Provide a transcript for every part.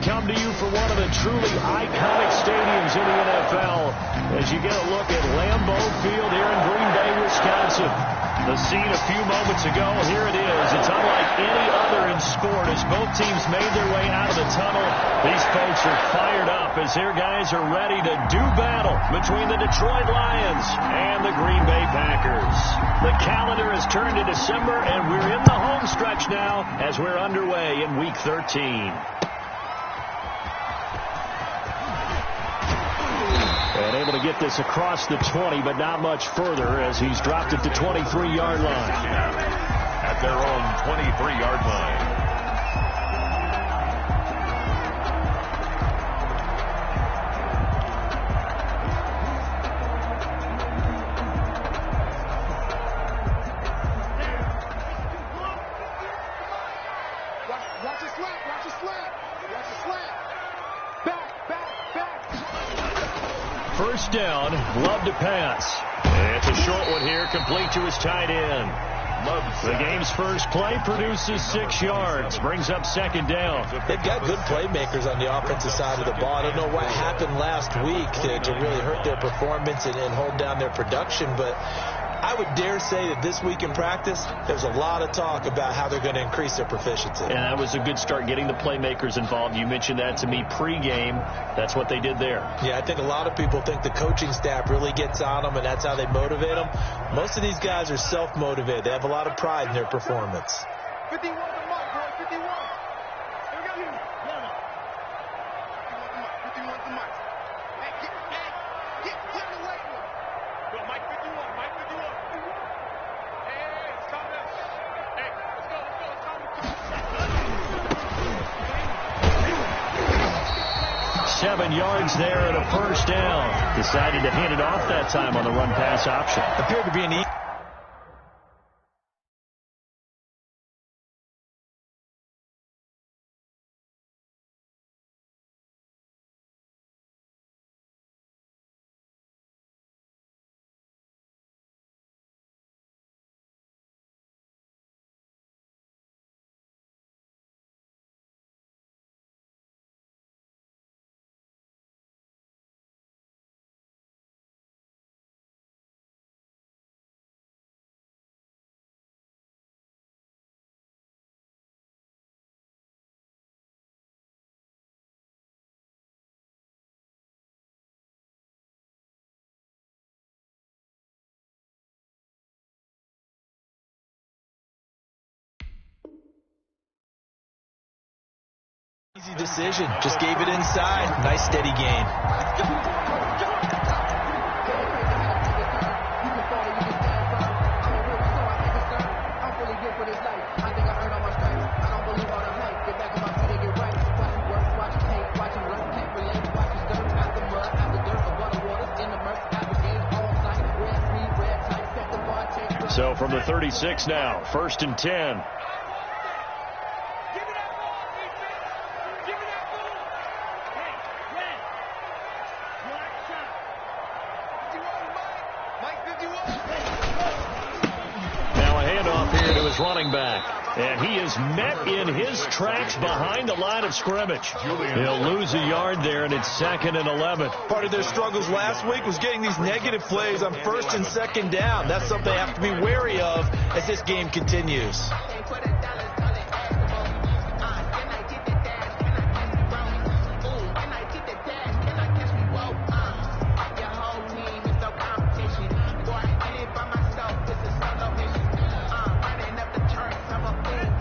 come to you from one of the truly iconic stadiums in the NFL as you get a look at Lambeau Field here in Green Bay, Wisconsin. The scene a few moments ago, here it is. It's unlike any other in sport as both teams made their way out of the tunnel. These folks are fired up as their guys are ready to do battle between the Detroit Lions and the Green Bay Packers. The calendar has turned to December, and we're in the home stretch now as we're underway in Week 13. And able to get this across the 20, but not much further as he's dropped it to 23-yard line. At their own 23-yard line. Watch it slap, watch it slap, watch it slap. Back. First down, Love to pass. It's a short one here, complete to his tight end. The game's first play produces 6 yards, brings up second down. They've got good playmakers on the offensive side of the ball. I don't know what happened last week to really hurt their performance and hold down their production, but I would dare say that this week in practice, there's a lot of talk about how they're going to increase their proficiency. And that was a good start, getting the playmakers involved. You mentioned that to me pregame. That's what they did there. Yeah, I think a lot of people think the coaching staff really gets on them, and that's how they motivate them. Most of these guys are self-motivated. They have a lot of pride in their performance. 51 to Mike, boy, 51. Here we go. 51 to Mike. Hey, get the late one. Go, Mike 51, Mike 51. Hey, it's coming up. Hey, let's go. 7 yards there and a first down. Decided to hand it off that time on the run-pass option. Appeared to be an easy decision. Just gave it inside. Nice steady gain. So from the 36 now, 1st and 10. Running back, and he is met in his tracks behind the line of scrimmage. He'll lose a yard there, and it's 2nd and 11. Part of their struggles last week was getting these negative plays on 1st and 2nd down. That's something they have to be wary of as this game continues.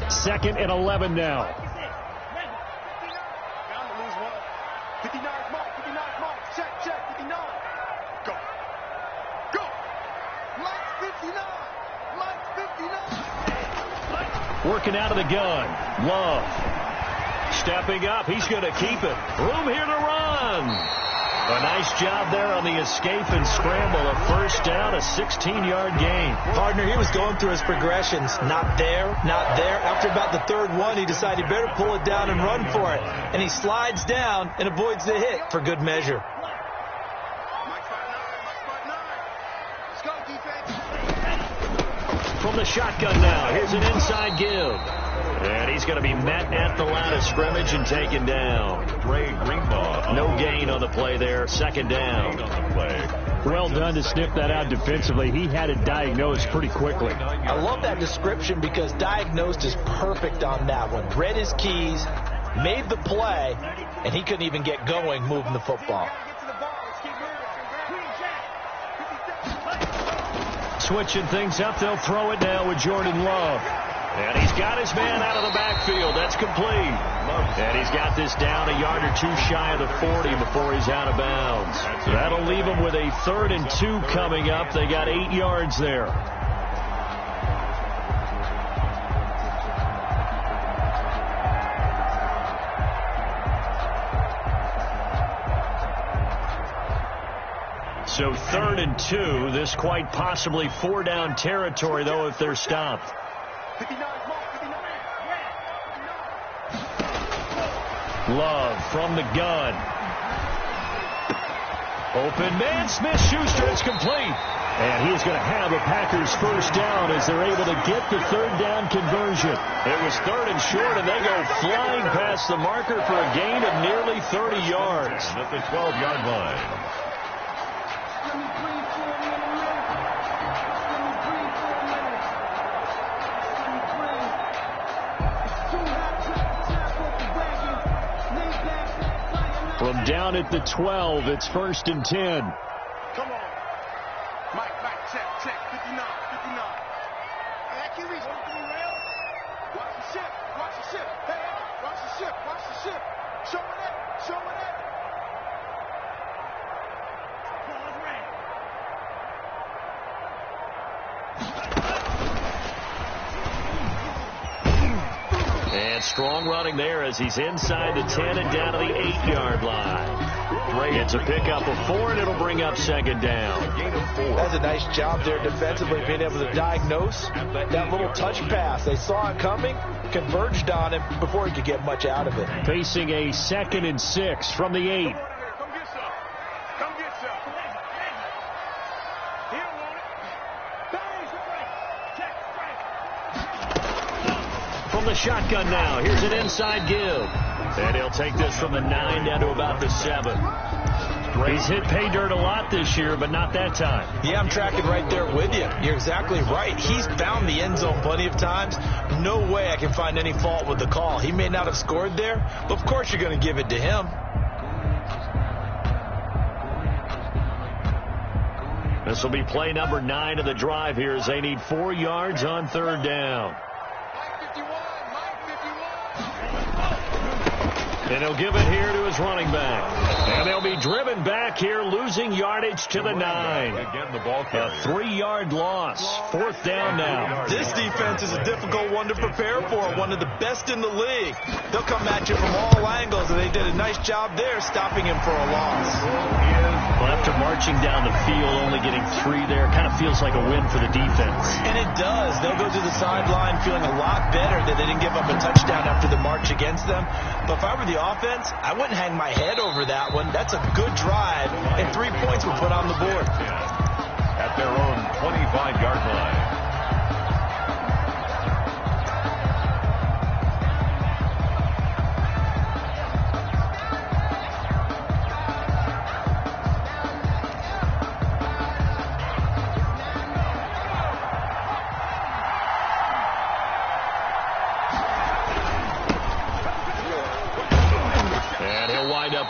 Second and 11 now. 59 Mike, check, 59. Go. Mike 59. Working out of the gun. Love. Stepping up. He's going to keep it. Room here to run. A nice job there on the escape and scramble. A first down, a 16-yard gain. Partner, he was going through his progressions. Not there, not there. After about the 3rd one, he decided he better pull it down and run for it. And he slides down and avoids the hit for good measure. From the shotgun now, here's an inside give. And he's going to be met at the line of scrimmage and taken down. No gain on the play there. Second down. Well done to sniff that out defensively. He had it diagnosed pretty quickly. I love that description because diagnosed is perfect on that one. Read his keys, made the play, and he couldn't even get going moving the football. Switching things up, they'll throw it now with Jordan Love. And he's got his man out of the backfield. That's complete. And he's got this down a yard or two shy of the 40 before he's out of bounds. That'll leave him with a 3rd and 2 coming up. They got 8 yards there. So 3rd and 2. This quite possibly 4-down territory, though, if they're stopped. Love from the gun. Open man, Smith-Schuster, it's complete. And he is going to have a Packers first down as they're able to get the 3rd down conversion. It was 3rd and short, and they go flying past the marker for a gain of nearly 30 yards. At the 12-yard line. From down at the 12, it's 1st and 10. Come on. Mike, check. 59. Hey, I can't reach. Watch the ship. Hey, watch the ship. Show it that. And strong running there as he's inside the 10 and down to the 8-yard line. It's a pickup of 4, and it'll bring up 2nd down. That's a nice job there defensively, being able to diagnose that little touch pass. They saw it coming, converged on him before he could get much out of it. Facing a 2nd and 6 from the 8. Come get some. He don't want it. From the shotgun now, here's an inside give. And he'll take this from the 9 down to about the 7. He's hit pay dirt a lot this year, but not that time. Yeah, I'm tracking right there with you. You're exactly right. He's found the end zone plenty of times. No way I can find any fault with the call. He may not have scored there, but of course you're going to give it to him. This will be play number 9 of the drive here as they need 4 yards on 3rd down. And he'll give it here to his running back. And they'll be driven back here, losing yardage to the 9. Again, the ball carrier. A 3-yard loss. 4th down now. This defense is a difficult one to prepare for, one of the best in the league. They'll come at you from all angles, and they did a nice job there stopping him for a loss. Well, after marching down the field, only getting 3 there, kind of feels like a win for the defense. And it does. They'll go to the sideline feeling a lot better that they didn't give up a touchdown after the march against them. But if I were the offense, I wouldn't hang my head over that one. That's a good drive, and 3 points were put on the board. At their own 25-yard line.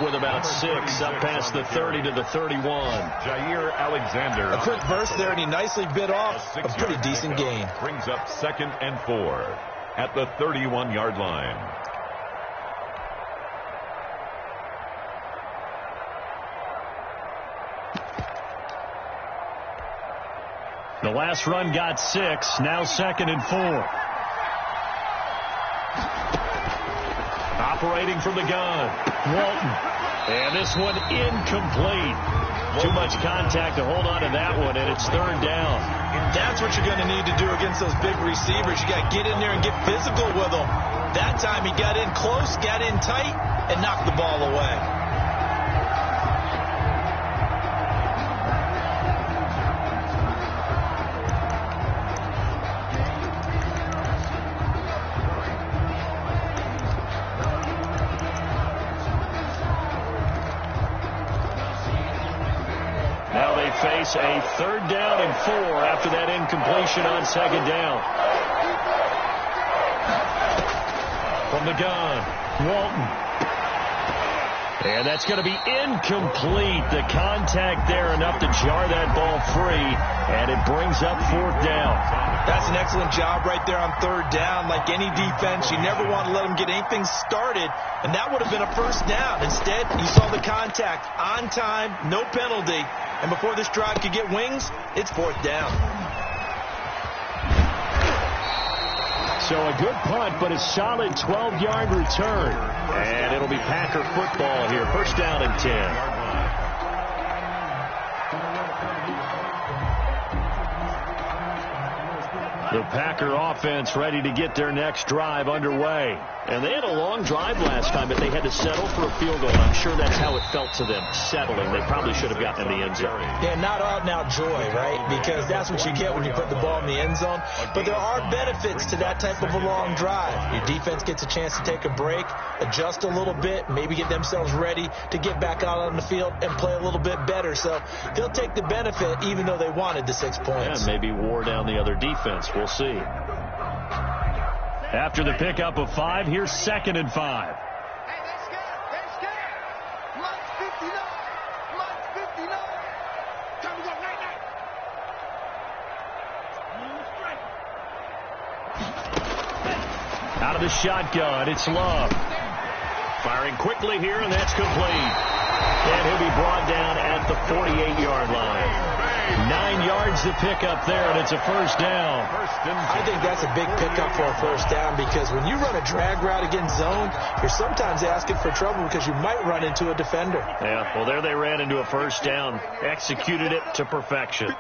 With about 6 up past the 30 to the 31. Jair Alexander. A quick burst there, and he nicely bit off a pretty decent gain. Brings up 2nd and 4 at the 31-yard line. The last run got 6. Now 2nd and 4. Operating from the gun, Walton. And this one incomplete. Too much contact to hold on to that one, and it's 3rd down. That's what you're going to need to do against those big receivers. You got to get in there and get physical with them. That time he got in close, got in tight, and knocked the ball away. face a 3rd down and 4 after that incompletion on 2nd down. From the gun, Walton. And that's going to be incomplete. The contact there enough to jar that ball free, and it brings up 4th down. That's an excellent job right there on 3rd down. Like any defense, you never want to let them get anything started, and that would have been a 1st down. Instead, you saw the contact on time, no penalty, and before this drive could get wings, it's 4th down. So a good punt, but a solid 12-yard return. And it'll be Packer football here. 1st down and 10. The Packer offense ready to get their next drive underway. And they had a long drive last time, but they had to settle for a field goal. I'm sure that's how it felt to them, settling. They probably should have gotten in the end zone. Yeah, not out-and-out joy, right? Because that's what you get when you put the ball in the end zone. But there are benefits to that type of a long drive. Your defense gets a chance to take a break, adjust a little bit, maybe get themselves ready to get back out on the field and play a little bit better. So they'll take the benefit even though they wanted the 6 points. Yeah, maybe wore down the other defense. We'll see. After the pickup of 5, here's 2nd and 5. Hey, they're scared. Mike's 59. Time to go right now. Out of the shotgun, it's Love. Firing quickly here, and that's complete. And he'll be brought down at the 48-yard line. 9 yards to pick up there, and it's a 1st down. I think that's a big pickup for a 1st down because when you run a drag route against zone, you're sometimes asking for trouble because you might run into a defender. Yeah, well, there they ran into a 1st down, executed it to perfection.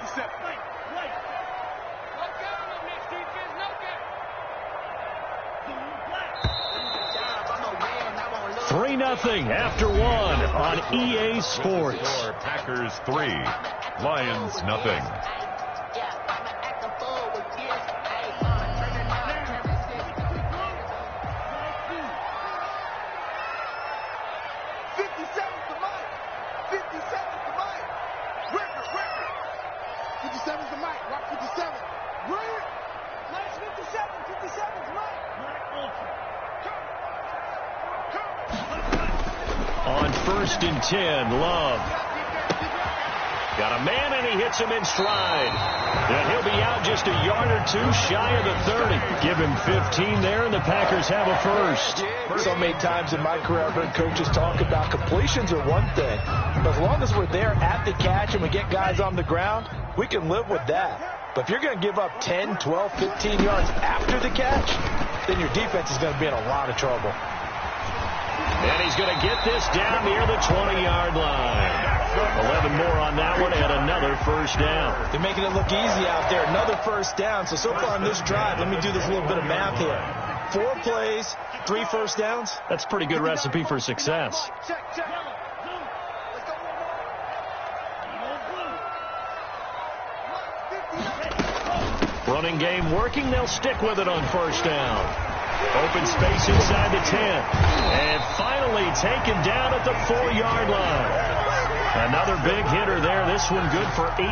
3-0 after 1 on EA Sports. Packers 3, Lions nothing. On 1st and 10, Love. Got a man, and he hits him in stride. And he'll be out just a yard or 2 shy of the 30. Give him 15 there, and the Packers have a 1st. So many times in my career, I've heard coaches talk about completions are one thing. But as long as we're there at the catch and we get guys on the ground, we can live with that. But if you're going to give up 10, 12, 15 yards after the catch, then your defense is going to be in a lot of trouble. And he's going to get this down near the 20-yard line. 11 more on that one and another 1st down. They're making it look easy out there. Another 1st down. So far on this drive, let me do this little bit of math here. 4 plays, 3 1st downs. That's a pretty good recipe for success. Check. Running game working. They'll stick with it on 1st down. Open space inside the 10. And finally taken down at the 4-yard line. Another big hitter there. This one good for 18.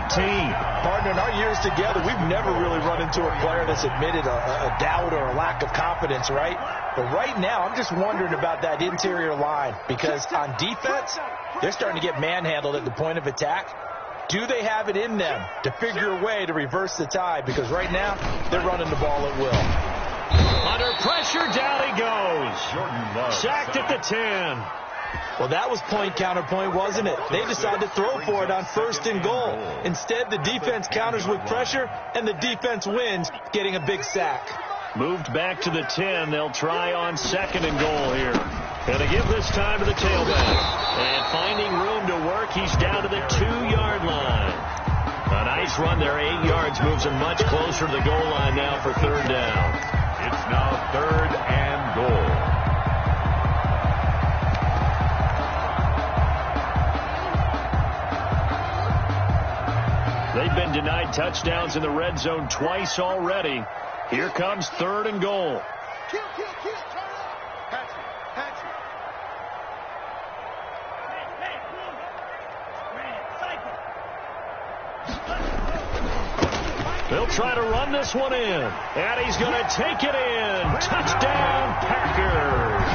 Partner, in our years together, we've never really run into a player that's admitted a doubt or a lack of confidence, right? But right now, I'm just wondering about that interior line because on defense, they're starting to get manhandled at the point of attack. Do they have it in them to figure a way to reverse the tide? Because right now, they're running the ball at will. Under pressure, down he goes. Sacked at the 10. Well, that was point counterpoint, wasn't it? They decided to throw for it on 1st and goal. Instead, the defense counters with pressure, and the defense wins, getting a big sack. Moved back to the 10. They'll try on 2nd and goal here. And they give this time to the tailback. And finding room to work, he's down to the 2-yard line. A nice run there, 8 yards, moves him much closer to the goal line now for 3rd down. It's now 3rd and goal. They've been denied touchdowns in the red zone twice already. Here comes 3rd and goal. Kill, turn up. Patrick. They'll try to run this one in. And he's going to take it in. Touchdown, Packers.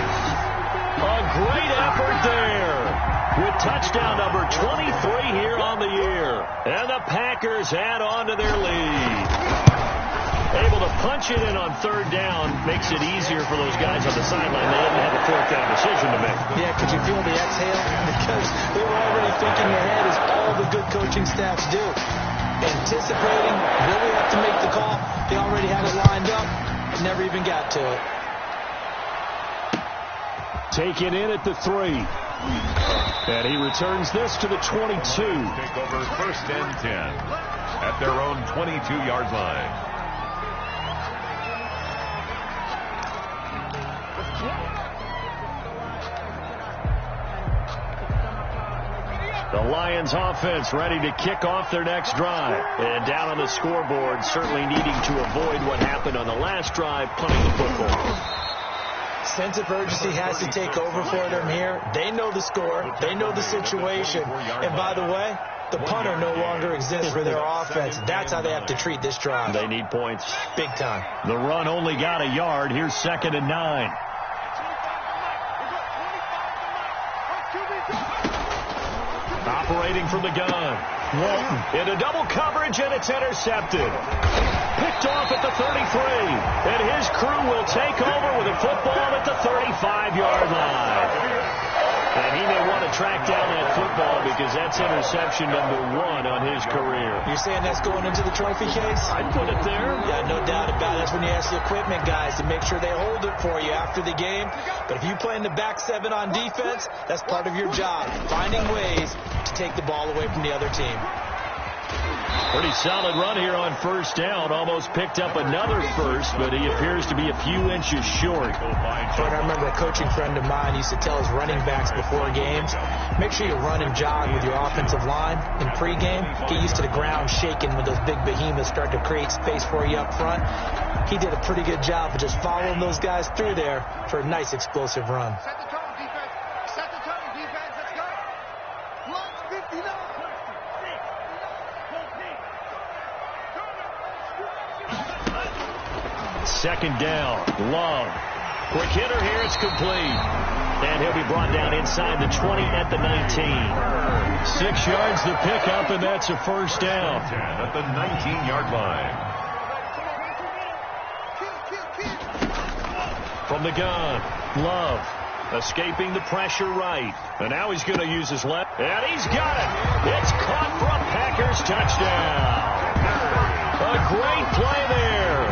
A great effort there with touchdown number 23 here on the year. And the Packers add on to their lead. Able to punch it in on third down makes it easier for those guys on the sideline. They didn't have a fourth down decision to make. Yeah, could you feel the exhale? Because they were already thinking ahead, as all the good coaching staffs do. Anticipating, will we have to make the call? They already had it lined up, never even got to it. Taken in at the 3. And he returns this to the 22. Take over 1st and 10 at their own 22-yard line. The Lions offense ready to kick off their next drive. And down on the scoreboard, certainly needing to avoid what happened on the last drive, punting the football. Sense of urgency has to take over for them here. They know the score. They know the situation. And by the way, the punter no longer exists for their offense. That's how they have to treat this drive. They need points. Big time. The run only got a yard. Here's 2nd and 9. Operating from the gun. Walton into double coverage, and it's intercepted. Picked off at the 33. And his crew will take over with a football at the 35-yard line. And he may want to track down that football because that's interception number 1 on his career. You're saying that's going into the trophy case? I'd put it there. Yeah, no doubt about it. That's when you ask the equipment guys to make sure they hold it for you after the game. But if you play in the back 7 on defense, that's part of your job, finding ways to take the ball away from the other team. Pretty solid run here on 1st down. Almost picked up another first, but he appears to be a few inches short. I remember a coaching friend of mine used to tell his running backs before games, make sure you run and jog with your offensive line in pregame. Get used to the ground shaking when those big behemoths start to create space for you up front. He did a pretty good job of just following those guys through there for a nice explosive run. Set the tone, defense. Set the tone, defense. Let's go. Lunch 59. 2nd down. Love. Quick hitter here. It's complete. And he'll be brought down inside the 20 at the 19. 6 yards to pick up, and that's a 1st down. At the 19-yard line. From the gun, Love escaping the pressure right. And now he's going to use his left. And he's got it. It's caught for a Packers touchdown. A great play there.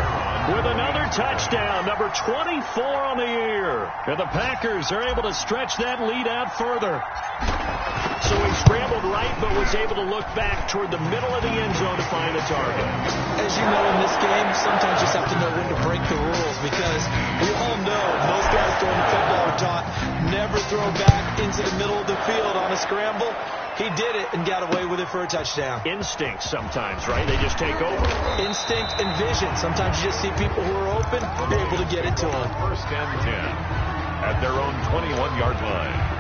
With another touchdown, number 24 on the year. And the Packers are able to stretch that lead out further. So he scrambled right, but was able to look back toward the middle of the end zone to find a target. As you know, in this game, sometimes you just have to know when to break the rules, because we all know most guys throwing the football are taught never throw back into the middle of the field on a scramble. He did it and got away with it for a touchdown. Instinct sometimes, right? They just take over. Instinct and vision. Sometimes you just see people who are open, you're able to get it to them. 1st and 10 at their own 21-yard line.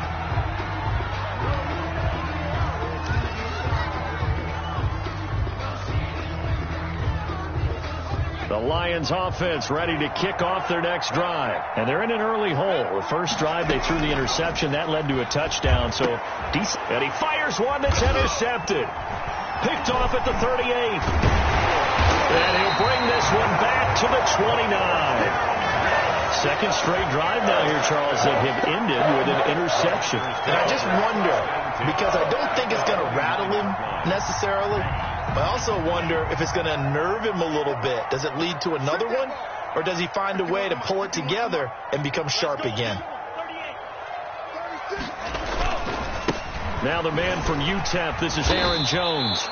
The Lions offense ready to kick off their next drive. And they're in an early hole. The first drive, they threw the interception. That led to a touchdown. So, and he fires one that's intercepted. Picked off at the 38. And he'll bring this one back to the 29. Second straight drive now here, Charles, that have ended with an interception. And I just wonder, because I don't think it's going to rattle him necessarily, but I also wonder if it's going to unnerve him a little bit. Does it lead to another one, or does he find a way to pull it together and become sharp again? Now the man from UTEP, this is Aaron Jones.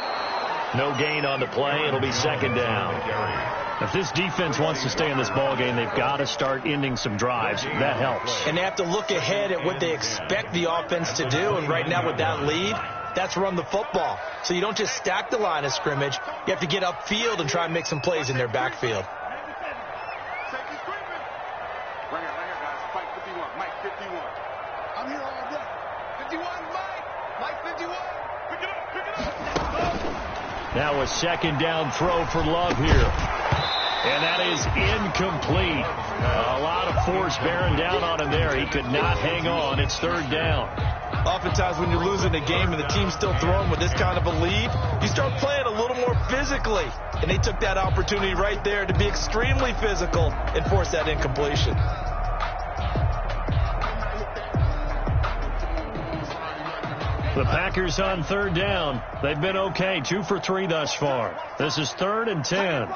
No gain on the play. It'll be 2nd down. If this defense wants to stay in this ballgame, they've got to start ending some drives. That helps. And they have to look ahead at what they expect the offense to do. And right now with that lead, that's run the football. So you don't just stack the line of scrimmage. You have to get upfield and try and make some plays in their backfield. Right here, guys. Mike 51. Mike 51. I'm here all day. 51, Mike. Mike 51. Pick it up. Now a second down throw for Love here. And that is incomplete. A lot of force bearing down on him there. He could not hang on. It's third down. Oftentimes when you're losing a game and the team's still throwing with this kind of a lead, you start playing a little more physically. And they took that opportunity right there to be extremely physical and force that incompletion. The Packers on third down. They've been okay. 2 for 3 thus far. This is 3rd and 10.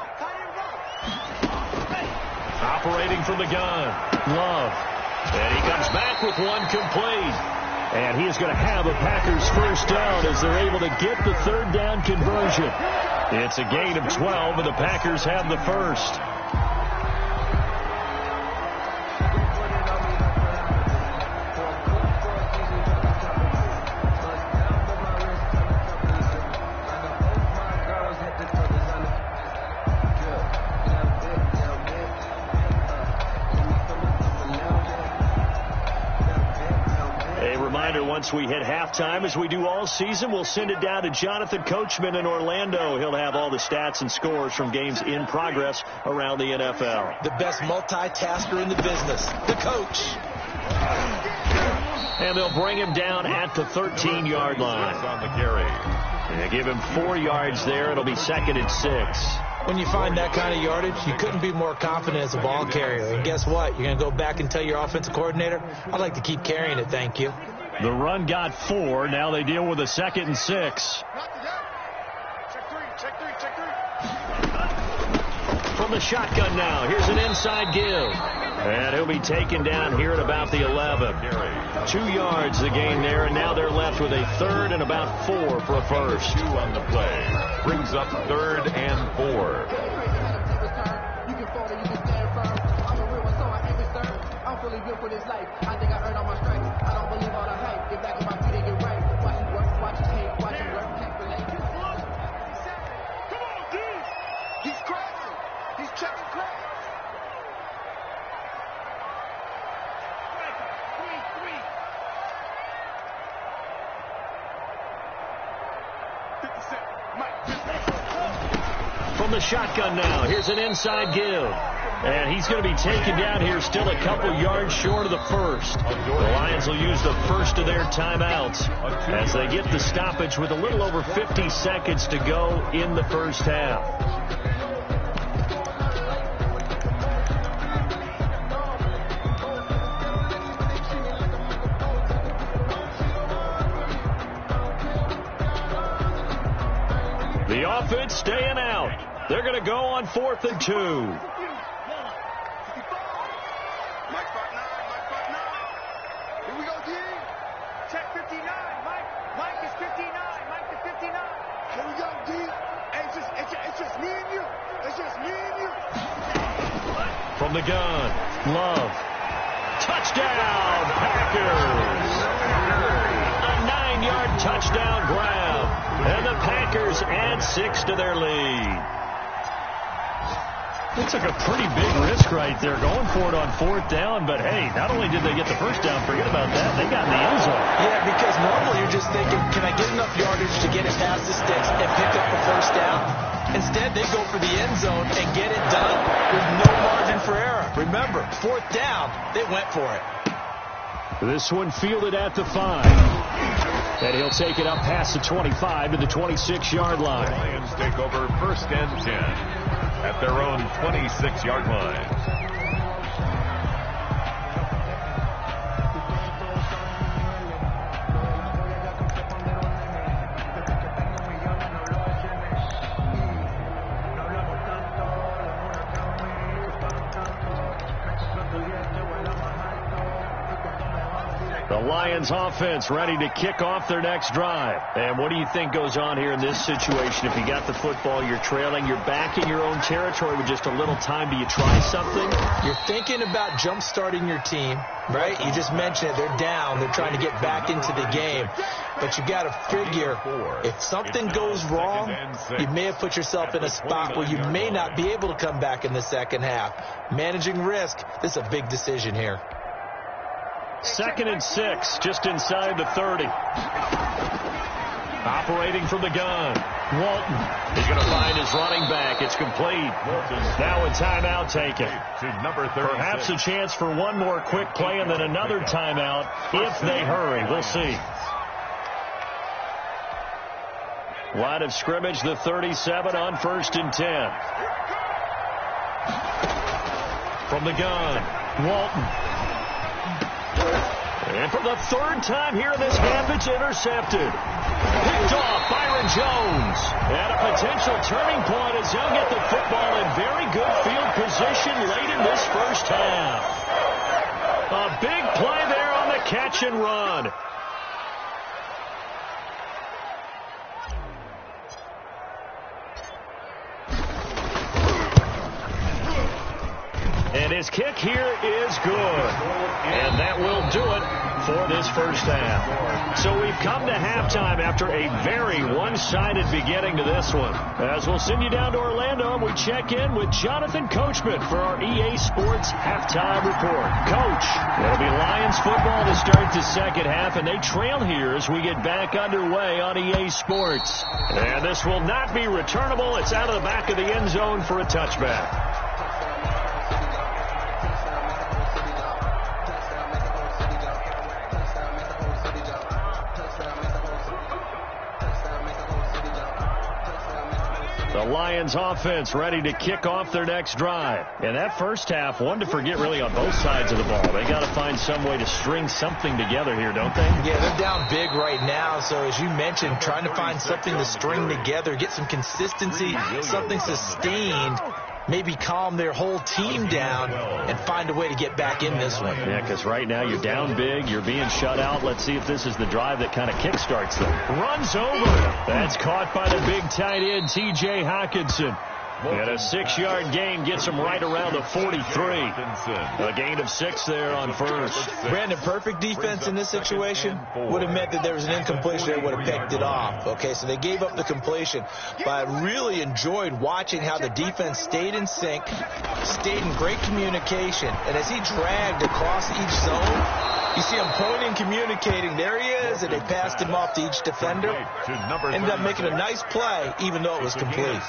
Operating from the gun. Love. And he comes back with one complete. And he is going to have a Packers first down as they're able to get the third down conversion. It's a gain of 12, and the Packers have the first. Once we hit halftime, as we do all season, we'll send it down to Jonathan Coachman in Orlando. He'll have all the stats and scores from games in progress around the NFL. The best multitasker in the business, the coach. And they'll bring him down at the 13-yard line. On the carry. They give him 4 yards there. It'll be 2nd and 6. When you find that kind of yardage, you couldn't be more confident as a ball carrier. And guess what? You're going to go back and tell your offensive coordinator, I'd like to keep carrying it, thank you. The run got 4. Now they deal with a 2nd and 6. From the shotgun now. Here's an inside give. And he'll be taken down here at about the 11. 2 yards the gain there, and now they're left with a 3rd and about 4 for a first. 2 on the play. Brings up 3rd and 4. From the shotgun now, here's an inside give. And he's going to be taken down here still a couple yards short of the first. The Lions will use the first of their timeouts as they get the stoppage with a little over 50 seconds to go in the first half. The offense staying out. They're going to go on 4th and 2. From the gun, Love. Touchdown, Packers! A 9-yard touchdown grab. And the Packers add 6 to their lead. They took a pretty big risk right there going for it on 4th down. But, hey, not only did they get the first down, forget about that, they got in the end zone. Yeah, because normally you're just thinking, can I get enough yardage to get it past the sticks and pick up the first down? Instead, they go for the end zone and get it done with no margin for error. Remember, 4th down, they went for it. This one fielded at the 5. And he'll take it up past the 25 to the 26-yard line. The Lions take over 1st and 10 at their own 26-yard line. The Lions offense ready to kick off their next drive. And what do you think goes on here in this situation? If you got the football, you're trailing, you're back in your own territory with just a little time. Do you try something? You're thinking about jump-starting your team, right? You just mentioned it. They're down. They're trying to get back into the game. But you got to figure, if something goes wrong, you may have put yourself in a spot where you may not be able to come back in the second half. Managing risk, this is a big decision here. 2nd and 6, just inside the 30. Operating from the gun. Walton. He's going to find his running back. It's complete. Now a timeout taken. Perhaps a chance for one more quick play and then another timeout if they hurry. We'll see. Line of scrimmage, the 37 on 1st and 10. From the gun, Walton. And for the 3rd time here in this half, it's intercepted. Picked off Byron Jones. And a potential turning point as he'll get the football in very good field position late in this first half. A big play there on the catch and run. And his kick here is good. And that will do it for this first half. So we've come to halftime after a very one-sided beginning to this one. As we'll send you down to Orlando, we check in with Jonathan Coachman for our EA Sports Halftime Report. Coach, it'll be Lions football to start the second half, and they trail here as we get back underway on EA Sports. And this will not be returnable. It's out of the back of the end zone for a touchback. The Lions offense ready to kick off their next drive. And that first half, one to forget really on both sides of the ball. They got to find some way to string something together here, don't they? Yeah, they're down big right now. So as you mentioned, trying to find something to string together, get some consistency, something sustained, maybe calm their whole team down and find a way to get back in this one. Yeah, because right now you're down big, you're being shut out. Let's see if this is the drive that kind of kickstarts them. Runs over. That's caught by the big tight end, T.J. Hawkinson. And a 6-yard gain gets him right around the 43. A gain of 6 there on first. Brandon, perfect defense in this situation would have meant that there was an incompletion. They would have picked it off. Okay, so they gave up the completion. But I really enjoyed watching how the defense stayed in sync, stayed in great communication. And as he dragged across each zone, you see him pointing, communicating. There he is, and they passed him off to each defender. Ended up making a nice play, even though it was complete.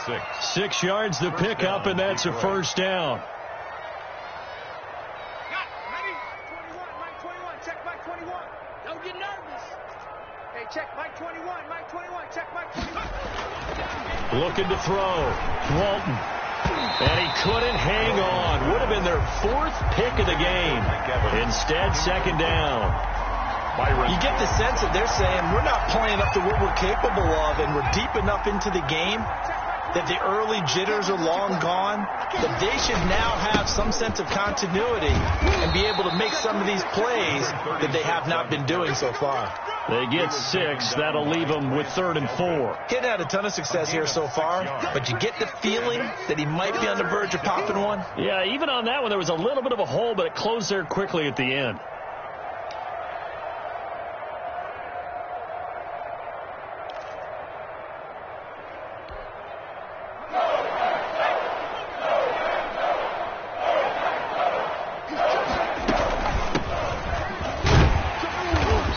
6 yards to pick up, and that's a first down. Ready? 21, Mike 21, check Mike 21. Don't get nervous. Hey, check Mike 21, Mike 21, check Mike 21. Looking to throw. Walton. And he couldn't hang on. Would have been their 4th pick of the game. Instead, 2nd down. You get the sense that they're saying we're not playing up to what we're capable of, and we're deep enough into the game that the early jitters are long gone, that they should now have some sense of continuity and be able to make some of these plays that they have not been doing so far. They get 6. That'll leave them with 3rd and 4. Kid had a ton of success here so far, but you get the feeling that he might be on the verge of popping one. Yeah, even on that one, there was a little bit of a hole, but it closed there quickly at the end.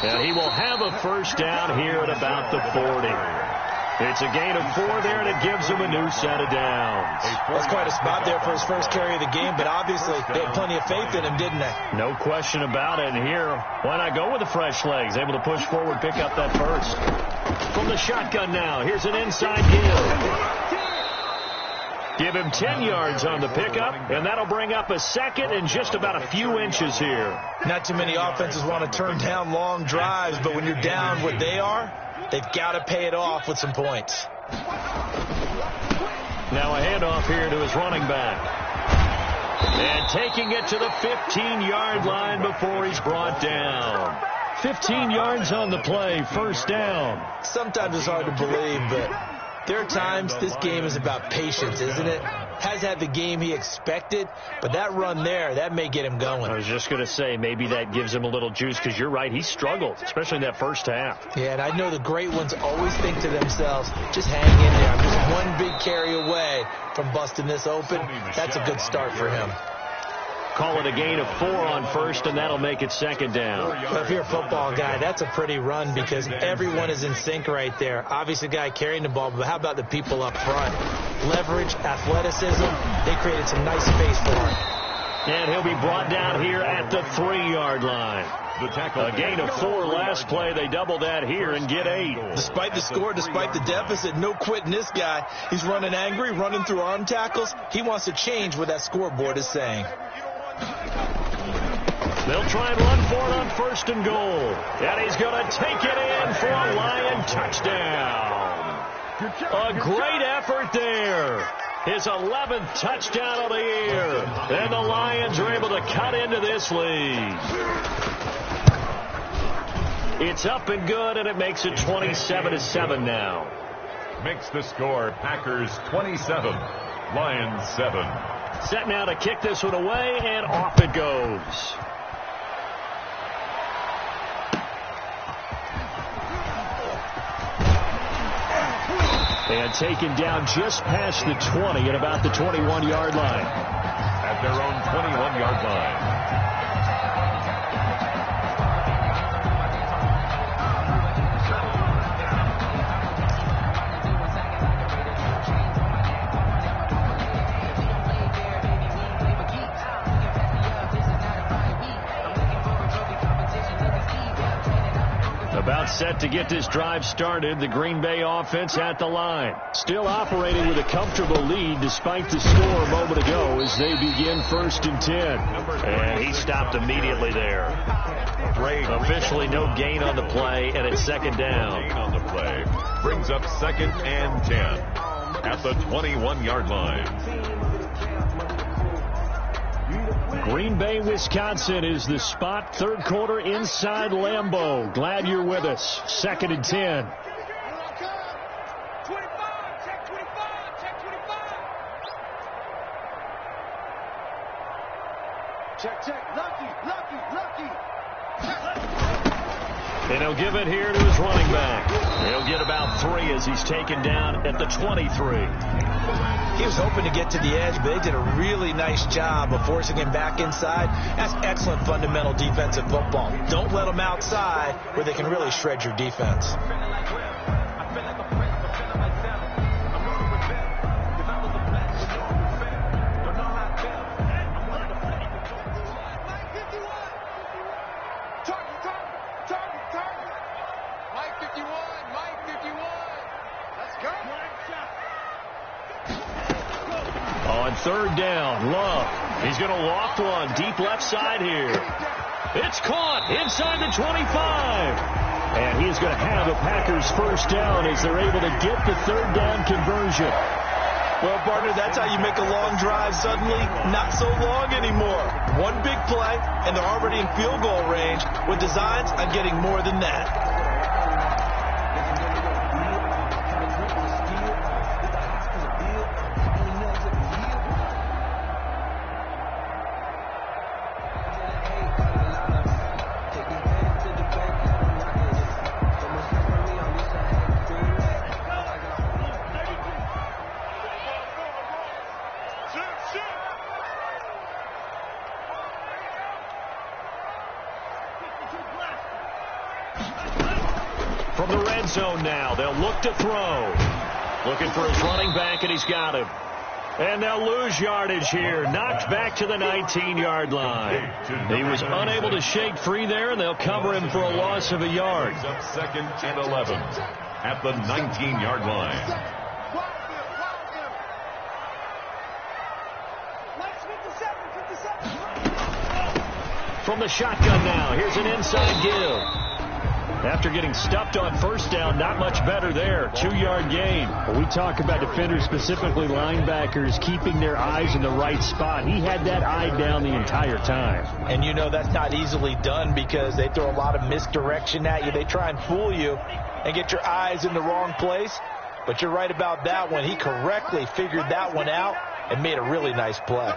And he will have a first down here at about the 40. It's a gain of 4 there, and it gives him a new set of downs. That's quite a spot there for his first carry of the game, but obviously they had plenty of faith in him, didn't they? No question about it. And here, why not go with the fresh legs? Able to push forward, pick up that first. From the shotgun now, here's an inside give. Give him 10 yards on the pickup, and that'll bring up a 2nd and just about a few inches here. Not too many offenses want to turn down long drives, but when you're down what they are, they've got to pay it off with some points. Now a handoff here to his running back. And taking it to the 15-yard line before he's brought down. 15 yards on the play, first down. Sometimes it's hard to believe, but there are times this game is about patience, isn't it? Has had the game he expected, but that run there, that may get him going. I was just going to say, maybe that gives him a little juice, because you're right, he struggled, especially in that first half. Yeah, and I know the great ones always think to themselves, just hang in there. I'm just one big carry away from busting this open. That's a good start for him. Call it a gain of 4 on first, and that'll make it second down. Well, if you're a football guy, that's a pretty run because everyone is in sync right there. Obviously, the guy carrying the ball, but how about the people up front? Leverage, athleticism, they created some nice space for him. And he'll be brought down here at the 3-yard line. A gain of 4 last play. They double that here and get 8. Despite the score, despite the deficit, no quitting this guy. He's running angry, running through arm tackles. He wants to change what that scoreboard is saying. They'll try and run for it on first and goal. And he's going to take it in for a Lion touchdown. A great effort there. His 11th touchdown of the year. And the Lions are able to cut into this lead. It's up and good, and it makes it 27-7 now. Makes the score Packers 27, Lions 7. Set now to kick this one away, and off it goes. And taken down just past the 20 at about the 21-yard line. At their own 21-yard line. About set to get this drive started. The Green Bay offense at the line. Still operating with a comfortable lead despite the score a moment ago as they begin 1st and 10. And he stopped immediately there. Officially no gain on the play, and it's second down. Gain on the play brings up 2nd and 10 at the 21-yard line. Green Bay, Wisconsin is the spot. 3rd quarter inside Lambeau. Glad you're with us. 2nd and 10. Check. Lucky. And he'll give it here to his running back. He'll get about 3 as he's taken down at the 23. He was hoping to get to the edge, but they did a really nice job of forcing him back inside. That's excellent fundamental defensive football. Don't let them outside where they can really shred your defense. On 3rd down, Love. He's going to loft one deep left side here. It's caught inside the 25. And he's going to have a Packers 1st down as they're able to get the 3rd down conversion. Well, partner, that's how you make a long drive suddenly not so long anymore. One big play, and they're already in field goal range with designs on getting more than that. From the red zone now, they'll look to throw. Looking for his running back, and he's got him. And they'll lose yardage here. Knocked back to the 19-yard line. He was unable to shake free there, and they'll cover him for a loss of a yard. Up 2nd and 11 at the 19-yard line. From the shotgun now, here's an inside give. After getting stuffed on 1st down, not much better there. 2-yard gain. We talk about defenders, specifically linebackers, keeping their eyes in the right spot. He had that eye down the entire time. And you know that's not easily done because they throw a lot of misdirection at you. They try and fool you and get your eyes in the wrong place. But you're right about that one. He correctly figured that one out and made a really nice play.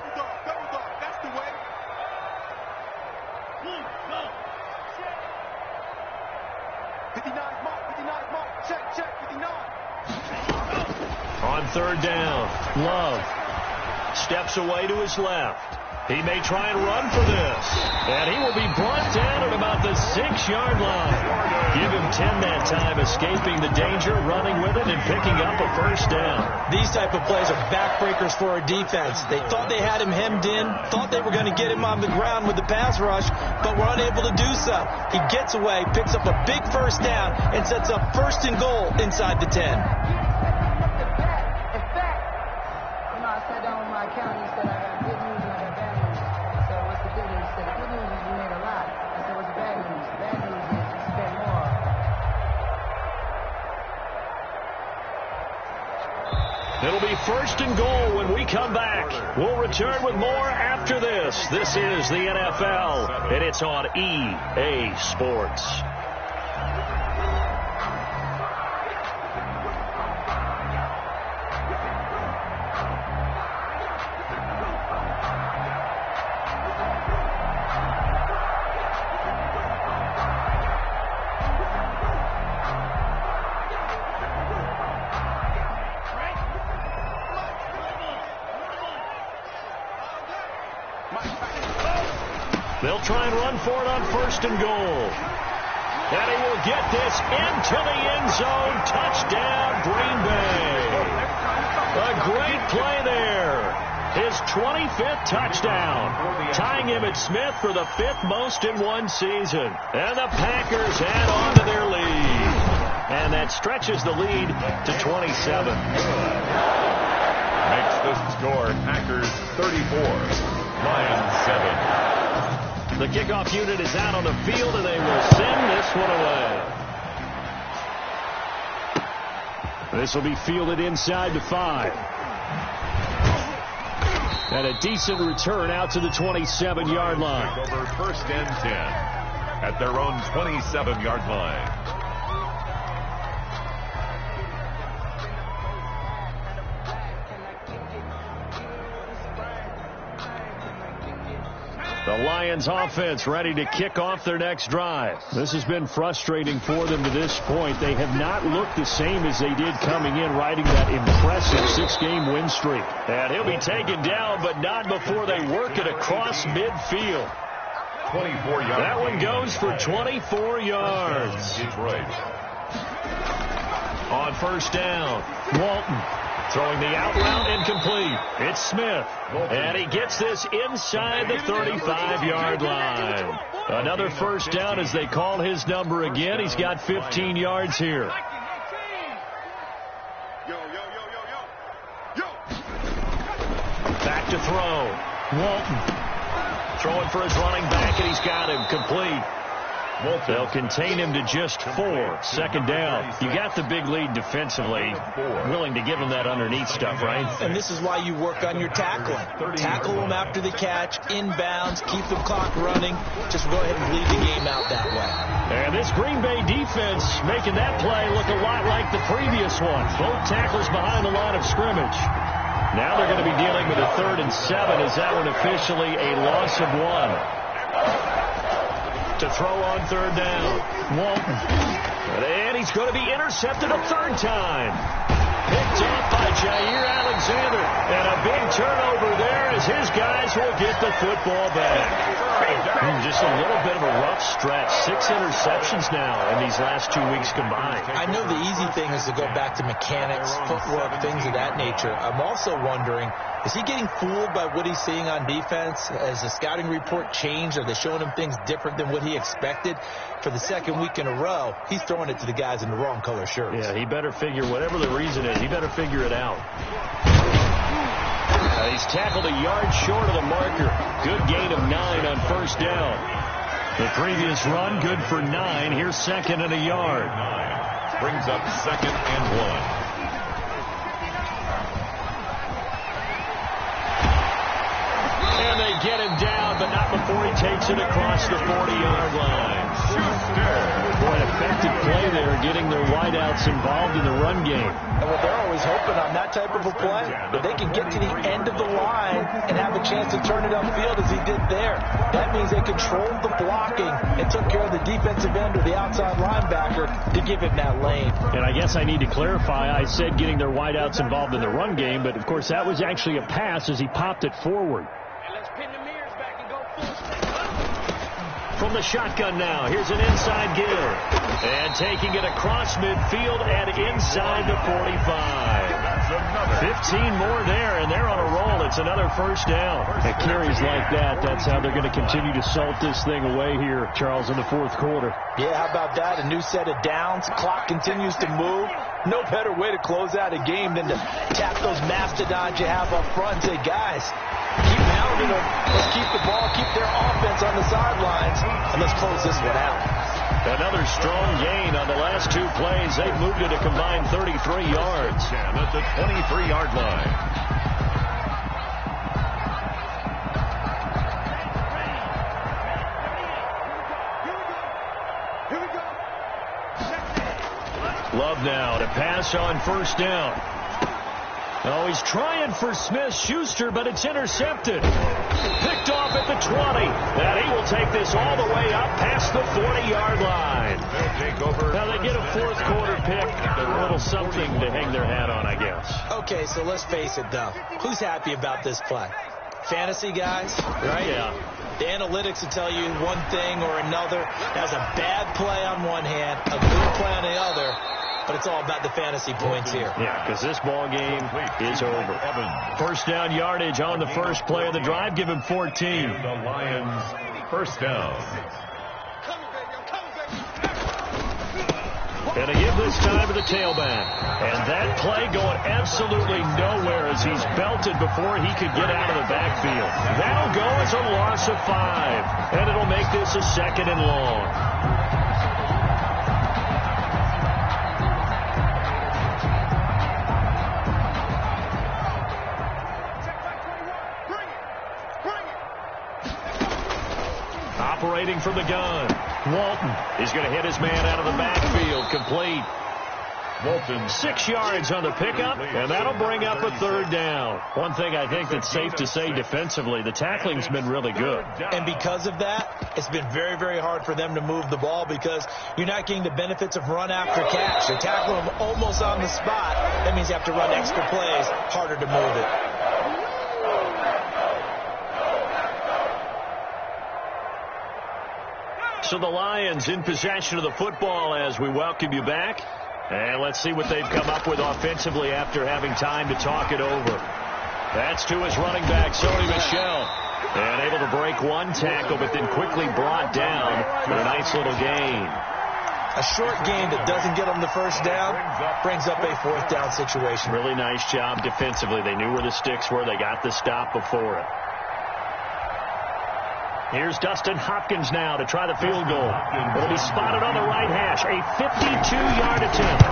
On 3rd down, Love steps away to his left. He may try and run for this. And he will be brought down at about the 6-yard line. Give him 10 that time, escaping the danger, running with it, and picking up a first down. These type of plays are backbreakers for our defense. They thought they had him hemmed in, thought they were going to get him on the ground with the pass rush, but were unable to do so. He gets away, picks up a big first down, and sets up 1st and goal inside the 10. It'll be 1st and goal when we come back. We'll return with more after this. This is the NFL, and it's on EA Sports. They'll try and run for it on 1st and goal. And he will get this into the end zone. Touchdown, Green Bay. A great play there. His 25th touchdown, tying Emmitt Smith for the 5th most in one season. And the Packers add on to their lead. And that stretches the lead to 27. Makes the score Packers 34, Lions 7. The kickoff unit is out on the field, and they will send this one away. This will be fielded inside the 5. And a decent return out to the 27-yard line. Over 1st and 10 at their own 27-yard line. The Lions offense ready to kick off their next drive. This has been frustrating for them to this point. They have not looked the same as they did coming in, riding that impressive 6-game win streak. And he'll be taken down, but not before they work it across midfield. 24 yards. That one goes for 24 yards. Detroit. On 1st down, Walton. Throwing the out route incomplete. It's Smith. And he gets this inside the 35-yard line. Another first down as they call his number again. He's got 15 yards here. Back to throw. Walton. Throwing for his running back, and he's got him complete. They'll contain him to just 4. 2nd down. You got the big lead defensively. Willing to give him that underneath stuff, right? And this is why you work on your tackling. Tackle them after the catch, inbounds, keep the clock running. Just go ahead and lead the game out that way. And this Green Bay defense making that play look a lot like the previous one. Both tackles behind the line of scrimmage. Now they're going to be dealing with a 3rd and 7 as that one officially a loss of 1. To throw on 3rd down. Walton. And he's going to be intercepted a 3rd time. Picked off by Jair Alexander. And a big turnover there as his guys will get the football back. Just a little bit of a rough stretch. 6 interceptions now in these last 2 weeks combined. I know the easy thing is to go back to mechanics, footwork, things of that nature. I'm also wondering, is he getting fooled by what he's seeing on defense? Has the scouting report changed? Are they showing him things different than what he expected? For the 2nd week in a row, he's throwing it to the guys in the wrong color shirts. Yeah, he better figure, whatever the reason is, he better figure it out. He's tackled a yard short of the marker. Good gain of 9 on 1st down. The previous run, good for 9. Here's 2nd and a yard. Brings up 2nd and 1. And they get him down, but not before he takes it across the 40-yard line. Boy, an effective play there, getting their wideouts involved in the run game. And what they're always hoping on that type of a play, that they can get to the end of the line and have a chance to turn it upfield as he did there. That means they controlled the blocking and took care of the defensive end or the outside linebacker to give him that lane. And I guess I need to clarify, I said getting their wideouts involved in the run game, but of course that was actually a pass as he popped it forward. Let's pin the mirror. from the shotgun now. Here's an inside give. And taking it across midfield and inside the 45. 15 more there, and they're on a roll. It's another first down. At carries like that, that's how they're going to continue to salt this thing away here, Charles, in the fourth quarter. Yeah, how about that? A new set of downs. Clock continues to move. No better way to close out a game than to tap those mastodons you have up front and say, guys, keep pounding them. Let's keep the ball, keep their offense on the sidelines, and let's close this one out. Another strong gain on the last two plays. They've moved it a combined 33 yards. At the 23-yard line. Love now to pass on first down. Oh, he's trying for Smith-Schuster, but it's intercepted. Picked off at the 20. And he will take this all the way up past the 40-yard line. Now they get a fourth quarter pick. A little something to hang their hat on, I guess. Okay, so let's face it, though. Who's happy about this play? Fantasy guys, right? Yeah. The analytics will tell you one thing or another. That's a bad play on one hand, a good play on the other. But it's all about the fantasy points here. Yeah, because this ball game is over. First down yardage on the first play of the drive. Give him 14. The Lions, first down. And to give this time to the tailback. And that play going absolutely nowhere as he's belted before he could get out of the backfield. That'll go as a loss of 5. And it'll make this a second and long. Operating from the gun. Walton is going to hit his man out of the backfield. Complete. Walton 6 yards on the pickup, and that'll bring up a third down. One thing I think that's safe to say defensively, the tackling's been really good. And because of that, it's been very, very hard for them to move the ball because you're not getting the benefits of run after catch. You're tackling them almost on the spot. That means you have to run extra plays, harder to move it. So the Lions in possession of the football as we welcome you back. And let's see what they've come up with offensively after having time to talk it over. That's to his running back, Sony Michel. And able to break one tackle, but then quickly brought down for a nice little gain. A short gain that doesn't get them the first down brings up a fourth down situation. Really nice job defensively. They knew where the sticks were. They got the stop before it. Here's Dustin Hopkins now to try the field goal. It'll be spotted on the right hash. A 52-yard attempt.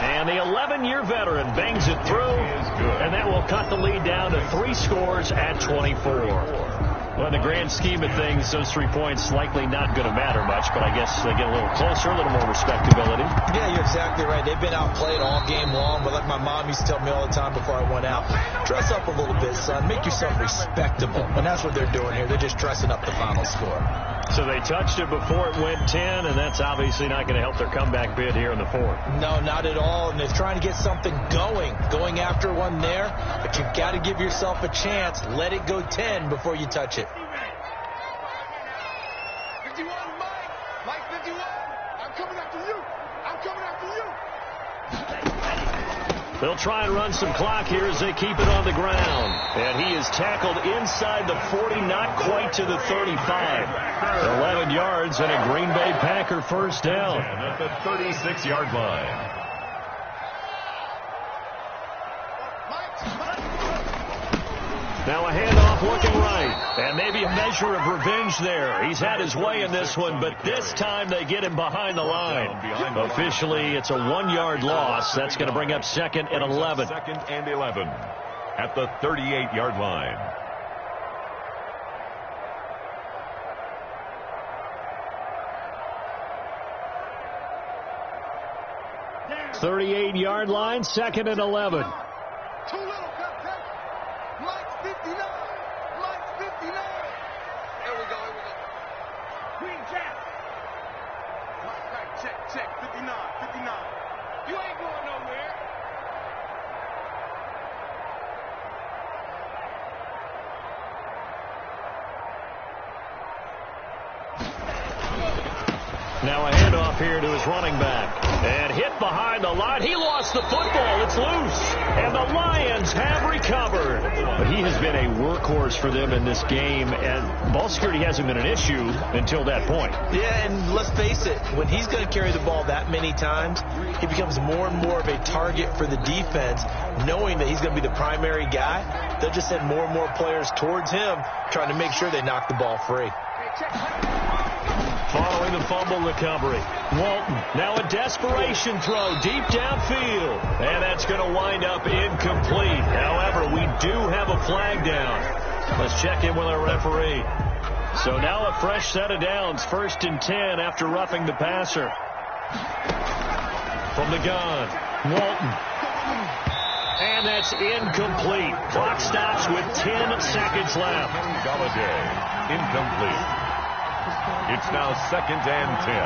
And the 11-year veteran bangs it through, and that will cut the lead down to 3 scores at 24. Well, in the grand scheme of things, those 3 points likely not going to matter much, but I guess they get a little closer, a little more respectability. Yeah, you're exactly right. They've been outplayed all game long, but like my mom used to tell me all the time before I went out, dress up a little bit, son. Make yourself respectable. And that's what they're doing here. They're just dressing up the final score. So they touched it before it went 10, and that's obviously not going to help their comeback bid here in the fourth. No, not at all. And they're trying to get something going after one there. But you've got to give yourself a chance. Let it go 10 before you touch it. 51, Mike 51. I'm coming after you. I'm coming after you. They'll try and run some clock here as they keep it on the ground. And he is tackled inside the 40, not quite to the 35. 11 yards and a Green Bay Packer first down. At the 36-yard line. Now a handoff looking right. And maybe a measure of revenge there. He's had his way in this one, but this time they get him behind the line. Officially, it's a 1-yard loss. That's going to bring up second and 11. Second and 11 at the 38-yard line. 38-yard line, second and 11. Too little, Captain. Mike's 59. Mike's 59. Here we go. Green Jack. Mike, check. 59. You ain't going nowhere. handoff here to his running back. And hit behind the line. He lost the football. It's loose. And the Lions have recovered. But he has been a workhorse for them in this game, and ball security hasn't been an issue until that point. Yeah, and let's face it, when he's going to carry the ball that many times, he becomes more and more of a target for the defense, knowing that he's going to be the primary guy. They'll just send more and more players towards him, trying to make sure they knock the ball free. Following the fumble recovery, Walton, now a desperation throw deep downfield. And that's going to wind up incomplete. However, we do have a flag down. Let's check in with our referee. So now a fresh set of downs, 1st and 10 after roughing the passer. From the gun, Walton. And that's incomplete. Clock stops with 10 seconds left. Galladay, incomplete. It's now 2nd and 10.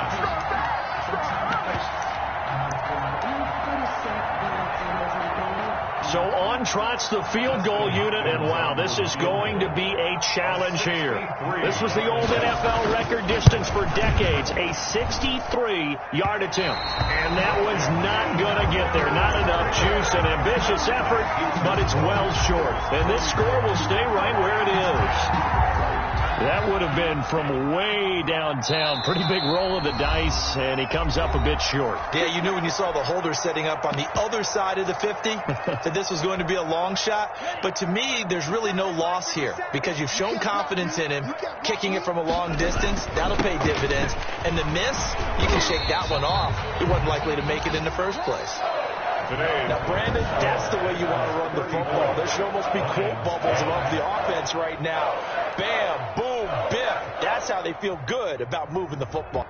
So on trots the field goal unit, and wow, this is going to be a challenge here. This was the old NFL record distance for decades, a 63-yard attempt. And that one's not going to get there. Not enough juice, an ambitious effort, but it's well short. And this score will stay right where it is. That would have been from way downtown. Pretty big roll of the dice, and he comes up a bit short. Yeah, you knew when you saw the holder setting up on the other side of the 50 that this was going to be a long shot. But to me, there's really no loss here because you've shown confidence in him, kicking it from a long distance. That'll pay dividends. And the miss, you can shake that one off. He wasn't likely to make it in the first place. Now, Brandon, that's the way you want to run the football. There should almost be quote bubbles above the offense right now. Bam, boom, biff. That's how they feel good about moving the football.